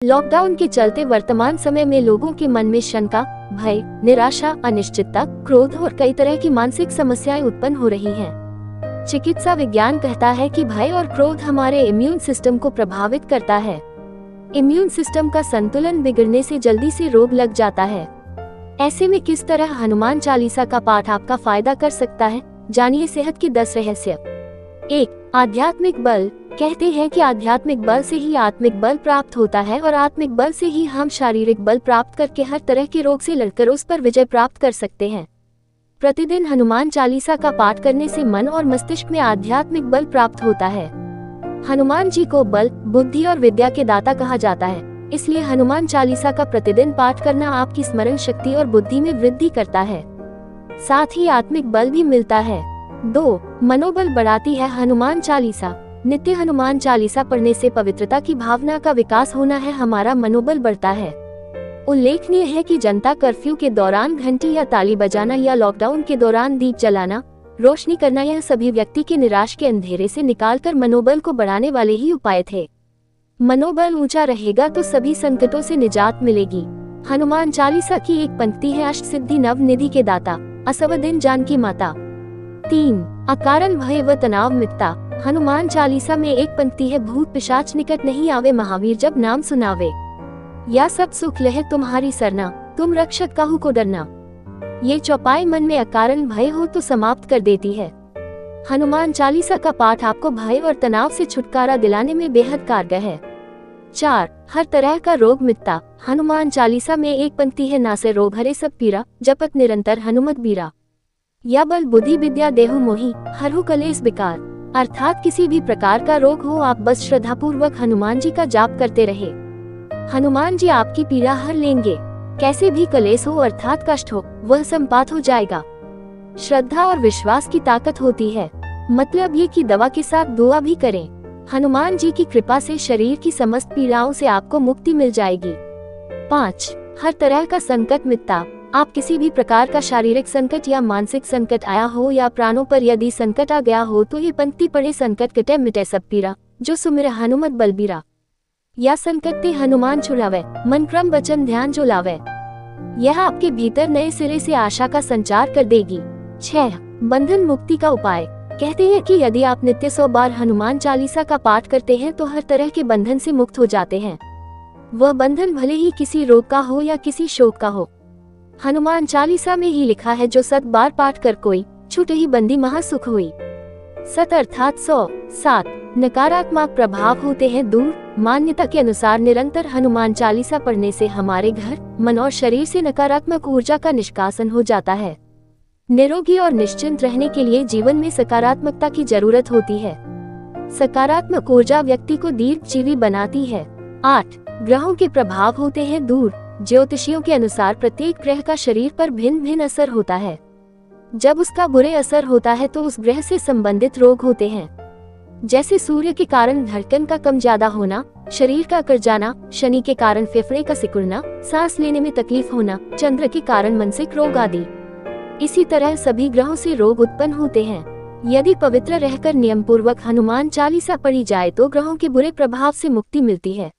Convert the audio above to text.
Lockdown के चलते वर्तमान समय में लोगों के मन में शंका, भय, निराशा, अनिश्चितता, क्रोध और कई तरह की मानसिक समस्याएं उत्पन्न हो रही हैं। चिकित्सा विज्ञान कहता है कि भय और क्रोध हमारे इम्यून सिस्टम को प्रभावित करता है। इम्यून सिस्टम का संतुलन बिगड़ने से जल्दी से रोग लग जाता है। ऐसे में किस तरह हनुमान चालीसा का पाठ आपका फायदा कर सकता है, जानिए सेहत के 10 रहस्य। 1. आध्यात्मिक बल। कहते हैं कि आध्यात्मिक बल से ही आत्मिक बल प्राप्त होता है और आत्मिक बल से ही हम शारीरिक बल प्राप्त करके हर तरह के रोग से लड़कर उस पर विजय प्राप्त कर सकते हैं। प्रतिदिन हनुमान चालीसा का पाठ करने से मन और मस्तिष्क में आध्यात्मिक बल प्राप्त होता है। हनुमान जी को बल, बुद्धि और विद्या के दाता कहा जाता है, इसलिए हनुमान चालीसा का प्रतिदिन पाठ करना आपकी स्मरण शक्ति और बुद्धि में वृद्धि करता है, साथ ही आत्मिक बल भी मिलता है। 2. मनोबल बढ़ाती है हनुमान चालीसा। नित्य हनुमान चालीसा पढ़ने से पवित्रता की भावना का विकास होना है, हमारा मनोबल बढ़ता है। उल्लेखनीय है कि जनता कर्फ्यू के दौरान घंटी या ताली बजाना या लॉकडाउन के दौरान दीप जलाना, रोशनी करना, यह सभी व्यक्ति के निराश के अंधेरे से निकालकर मनोबल को बढ़ाने वाले ही उपाय थे। मनोबल ऊंचा रहेगा तो सभी संकटों से निजात मिलेगी। हनुमान चालीसा की एक पंक्ति है, अष्ट सिद्धि नव निधि के दाता, असवदिन जानकी माता। 3. अकारण भय व तनाव मिटता। हनुमान चालीसा में एक पंक्ति है, भूत पिशाच निकट नहीं आवे, महावीर जब नाम सुनावे। या सब सुख लहे तुम्हारी सरना, तुम रक्षक काहू को डरना। ये चौपाई मन में अकारण भय हो तो समाप्त कर देती है। हनुमान चालीसा का पाठ आपको भय और तनाव से छुटकारा दिलाने में बेहद कारगर है। 4. हर तरह का रोग मिटता। हनुमान चालीसा में एक पंक्ति है, नासे रोग हरे सब पीरा, जपत निरंतर हनुमत बीरा। या बल बुद्धि विद्या देहु मोहि, हरहु कलेश विकार। अर्थात किसी भी प्रकार का रोग हो, आप बस श्रद्धा पूर्वक हनुमान जी का जाप करते रहे, हनुमान जी आपकी पीड़ा हर लेंगे। कैसे भी कलेश हो अर्थात कष्ट हो, वह संपात हो जाएगा। श्रद्धा और विश्वास की ताकत होती है, मतलब ये कि दवा के साथ दुआ भी करें। हनुमान जी की कृपा से शरीर की समस्त पीड़ाओं से आपको मुक्ति मिल जाएगी। 5. हर तरह का संकट मिटता। आप किसी भी प्रकार का शारीरिक संकट या मानसिक संकट आया हो या प्राणों पर यदि संकट आ गया हो तो ये पंक्ति पढ़े, संकट कटे मिटे सब पीरा, जो सुमिर हनुमत बलबीरा। या संकट ते हनुमान छुड़ावे, मन क्रम वचन ध्यान जो लावे। यह आपके भीतर नए सिरे से आशा का संचार कर देगी। 6. बंधन मुक्ति का उपाय। कहते हैं कि यदि आप नित्य 100 बार हनुमान चालीसा का पाठ करते हैं तो हर तरह के बंधन से मुक्त हो जाते हैं। वह बंधन भले ही किसी रोग का हो या किसी शोक का हो। हनुमान चालीसा में ही लिखा है, जो 100 बार पाठ कर कोई, छूट ही बंदी महासुख हुई। 7 अर्थात 100। 7. नकारात्मक प्रभाव होते हैं दूर। मान्यता के अनुसार निरंतर हनुमान चालीसा पढ़ने से हमारे घर, मन और शरीर से नकारात्मक ऊर्जा का निष्कासन हो जाता है। निरोगी और निश्चिंत रहने के लिए जीवन में सकारात्मकता की जरूरत होती है। सकारात्मक ऊर्जा व्यक्ति को दीर्घजीवी बनाती है। 8. ग्रहों के प्रभाव होते हैं दूर। ज्योतिषियों के अनुसार प्रत्येक ग्रह का शरीर पर भिन्न भिन्न असर होता है। जब उसका बुरे असर होता है तो उस ग्रह से संबंधित रोग होते हैं, जैसे सूर्य के कारण धड़कन का कम ज्यादा होना, शरीर का अकड़ जाना, शनि के कारण फेफड़े का सिकुड़ना, सांस लेने में तकलीफ होना, चंद्र के कारण मानसिक रोग आदि। इसी तरह सभी ग्रहों से रोग उत्पन्न होते हैं। यदि पवित्र रहकर नियम पूर्वक हनुमान चालीसा पढ़ी जाए तो ग्रहों के बुरे प्रभाव से मुक्ति मिलती है।